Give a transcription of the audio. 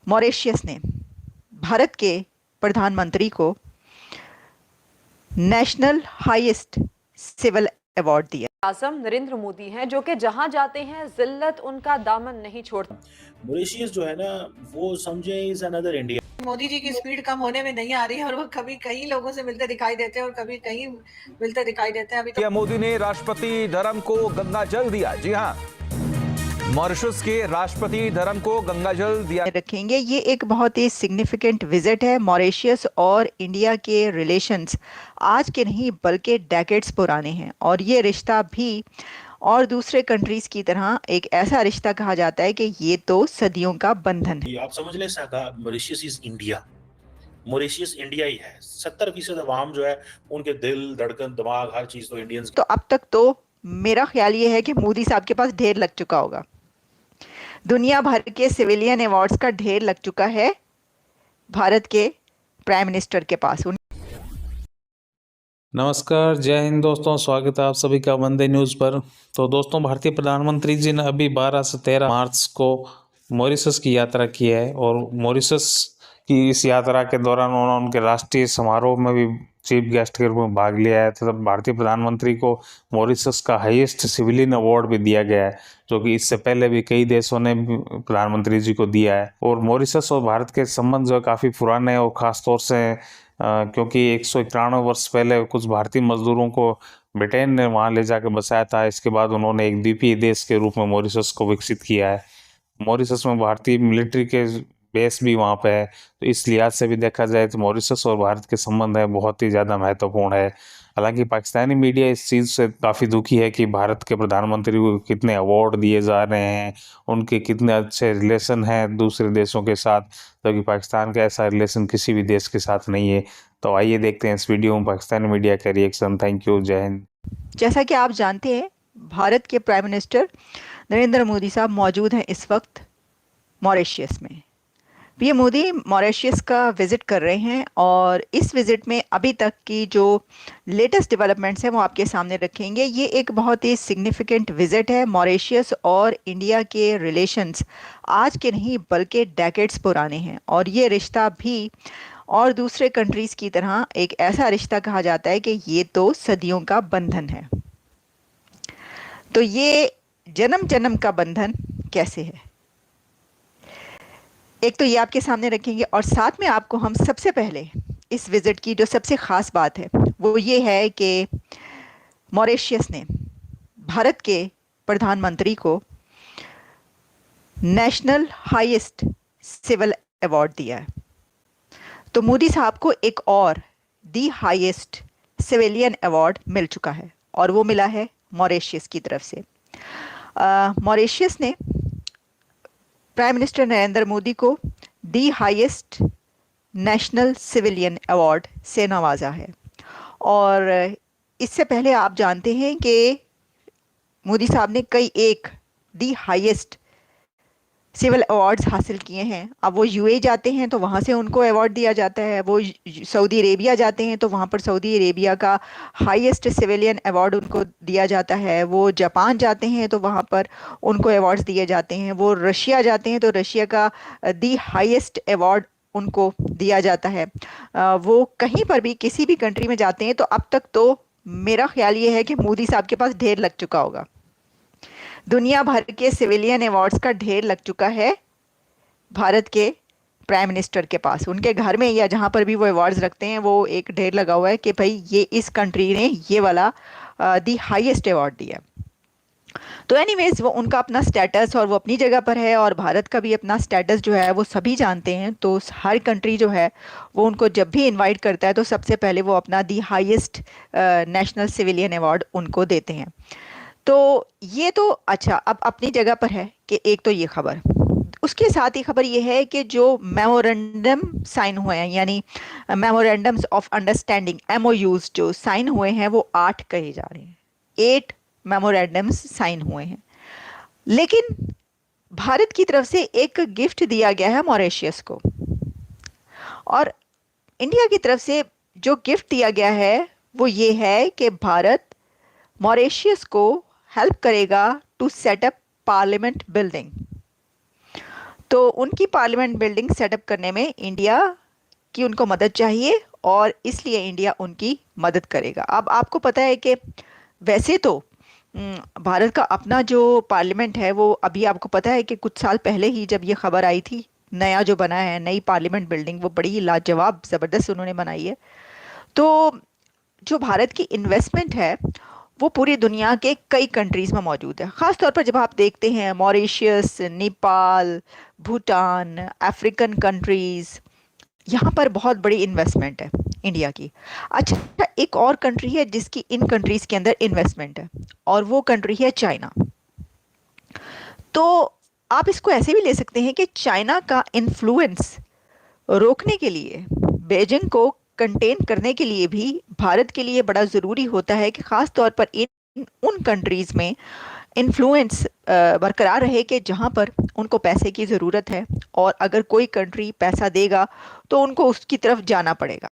Mauritius ने भारत के प्रधानमंत्री को नेशनल हाईएस्ट सिविल अवार्ड दिया। आज़म नरेंद्र मोदी हैं जो कि जहां जाते हैं जिल्लत उनका दामन नहीं छोड़ता। मॉरिशस जो है ना वो समझे is another India. Modi ji की स्पीड कम होने में नहीं आ रही है और वो कभी कई लोगों से मिलते दिखाई देते हैं और कभी कहीं मिलते दिखाई देते हैं। अभी तो मोदी ने राष्ट्रपति धर्म को गंगा जल दिया। जी हाँ, मॉरिशस के राष्ट्रपति धर्म को गंगा जल दिया। रखेंगे। ये एक बहुत ही सिग्निफिकेंट विजिट है। मॉरिशस और इंडिया के रिलेशंस आज के नहीं बल्कि डेकेड्स पुराने हैं और ये रिश्ता भी और दूसरे कंट्रीज की तरह एक ऐसा रिश्ता कहा जाता है कि ये तो सदियों का बंधन है। आप समझ लें Mauritius is India. Mauritius India ही है। 70% अवाम जो है उनके दिल धड़कन दिमाग हर चीज तो इंडियंस। तो अब तक तो मेरा ख्याल ये है कि मोदी साहब के पास ढेर लग चुका होगा। दुनिया भर के सिविलियन अवार्ड्स का ढेर लग चुका है भारत के प्राइम मिनिस्टर के पास। नमस्कार, जय हिंद दोस्तों, स्वागत है आप सभी का वंदे न्यूज़ पर। तो दोस्तों, भारतीय प्रधानमंत्री जी ने अभी 12 से 13 मार्च को मॉरिशस की यात्रा की है और मॉरिशस की इस यात्रा के दौरान उन्होंने उनके राष्ट्रीय समारोह में भी चीफ गेस्ट के रूप में भाग लिया है। तो भारतीय प्रधानमंत्री को मॉरिशस का हाईएस्ट सिविलियन अवार्ड भी दिया गया है, जो कि इससे पहले भी कई देशों ने प्रधानमंत्री जी को दिया है। और मॉरिशस और भारत के संबंध जो काफ़ी पुराने हैं और ख़ास तौर से क्योंकि 191 वर्ष पहले कुछ भारतीय मजदूरों को ब्रिटेन ने वहाँ ले जाकर बसाया था। इसके बाद उन्होंने एक द्वीपीय देश के रूप में मॉरिशस को विकसित किया है। मॉरिशस में भारतीय मिलिट्री के बेस भी वहाँ पे है, तो इस लिहाज से भी देखा जाए तो मॉरिशस और भारत के संबंध है बहुत ही ज़्यादा महत्वपूर्ण है। हालांकि पाकिस्तानी मीडिया इस चीज़ से काफ़ी दुखी है कि भारत के प्रधानमंत्री को कितने अवार्ड दिए जा रहे हैं, उनके कितने अच्छे रिलेशन हैं दूसरे देशों के साथ, जबकि पाकिस्तान का ऐसा रिलेशन किसी भी देश के साथ नहीं है। तो आइए देखते हैं इस वीडियो में पाकिस्तानी मीडिया का रिएक्शन। थैंक यू, जय हिंद। जैसा कि आप जानते हैं, भारत के प्राइम मिनिस्टर नरेंद्र मोदी साहब मौजूद हैं इस वक्त मॉरिशस में। पीएम मोदी मॉरिशस का विज़िट कर रहे हैं और इस विज़िट में अभी तक की जो लेटेस्ट डेवलपमेंट्स हैं वो आपके सामने रखेंगे। ये एक बहुत ही सिग्निफिकेंट विज़िट है। मॉरिशस और इंडिया के रिलेशंस आज के नहीं बल्कि डेकेड्स पुराने हैं और ये रिश्ता भी और दूसरे कंट्रीज़ की तरह एक ऐसा रिश्ता कहा जाता है कि ये तो सदियों का बंधन है। तो ये जन्म जन्म का बंधन कैसे है, एक तो ये आपके सामने रखेंगे और साथ में आपको हम सबसे पहले इस विज़िट की जो सबसे ख़ास बात है वो ये है कि मॉरिशस ने भारत के प्रधानमंत्री को नेशनल हाईएस्ट सिविल अवार्ड दिया है। तो मोदी साहब को एक और दी हाईएस्ट सिविलियन अवार्ड मिल चुका है और वो मिला है मॉरिशस की तरफ से। मॉरिशस ने प्राइम मिनिस्टर नरेंद्र मोदी को the highest national civilian award से नवाजा है। और इससे पहले आप जानते हैं कि मोदी साहब ने कई एक दी हाईएस्ट सिविल अवार्ड्स हासिल किए हैं। अब वो यूएई जाते हैं तो वहाँ से उनको अवार्ड दिया जाता है, वो सऊदी अरेबिया जाते हैं तो वहाँ पर सऊदी अरेबिया का हाईएस्ट सिविलियन अवार्ड उनको दिया जाता है, वो जापान जाते हैं तो वहाँ पर उनको अवार्ड्स दिए जाते हैं, वो रशिया जाते हैं तो रशिया का दी हाईएस्ट अवार्ड उनको दिया जाता है। वो कहीं पर भी किसी भी कंट्री में जाते हैं तो अब तक तो मेरा ख्याल ये है कि मोदी साहब के पास ढेर लग चुका होगा। दुनिया भर के सिविलियन अवार्ड्स का ढेर लग चुका है भारत के प्राइम मिनिस्टर के पास। उनके घर में या जहाँ पर भी वो अवार्ड्स रखते हैं वो एक ढेर लगा हुआ है कि भाई ये इस कंट्री ने ये वाला दी हाईएस्ट अवार्ड दिया। तो एनीवेज वो उनका अपना स्टेटस और वो अपनी जगह पर है और भारत का भी अपना स्टेटस जो है वो सभी जानते हैं। तो हर कंट्री जो है वो उनको जब भी इनवाइट करता है तो सबसे पहले वो अपना the highest national civilian award उनको देते हैं। तो ये तो अच्छा अब अपनी जगह पर है कि एक तो ये खबर, उसके साथ ही खबर ये है कि जो मेमोरेंडम साइन हुए हैं यानी मेमोरेंडम्स ऑफ अंडरस्टैंडिंग MOUs जो साइन हुए हैं वो 8 कहे जा रहे हैं। 8 मेमोरेंडम्स साइन हुए हैं, लेकिन भारत की तरफ से एक गिफ्ट दिया गया है मॉरिशस को और इंडिया की तरफ से जो गिफ्ट दिया गया है वो ये है कि भारत मॉरिशस को हेल्प करेगा to set up parliament building. तो उनकी पार्लियामेंट बिल्डिंग सेटअप करने में इंडिया की उनको मदद चाहिए और इसलिए इंडिया उनकी मदद करेगा। अब आपको पता है कि वैसे तो भारत का अपना जो पार्लियामेंट है वो अभी आपको पता है कि कुछ साल पहले ही जब ये खबर आई थी, नया जो बना है नई पार्लियामेंट बिल्डिंग, वो बड़ी लाजवाब ज़बरदस्त उन्होंने बनाई है। तो जो भारत की इन्वेस्टमेंट है वो पूरी दुनिया के कई कंट्रीज़ में मौजूद है। ख़ास तौर पर जब आप देखते हैं Mauritius, Nepal, Bhutan, African countries, यहाँ पर बहुत बड़ी इन्वेस्टमेंट है इंडिया की। अच्छा, एक और कंट्री है जिसकी इन कंट्रीज़ के अंदर इन्वेस्टमेंट है और वो कंट्री है चाइना। तो आप इसको ऐसे भी ले सकते हैं कि चाइना का इन्फ्लुएंस रोकने के लिए, बीजिंग को कंटेन करने के लिए भी भारत के लिए बड़ा ज़रूरी होता है कि ख़ास तौर पर उन कंट्रीज़ में इन्फ्लुएंस बरकरार रहे कि जहाँ पर उनको पैसे की ज़रूरत है और अगर कोई कंट्री पैसा देगा तो उनको उसकी तरफ जाना पड़ेगा।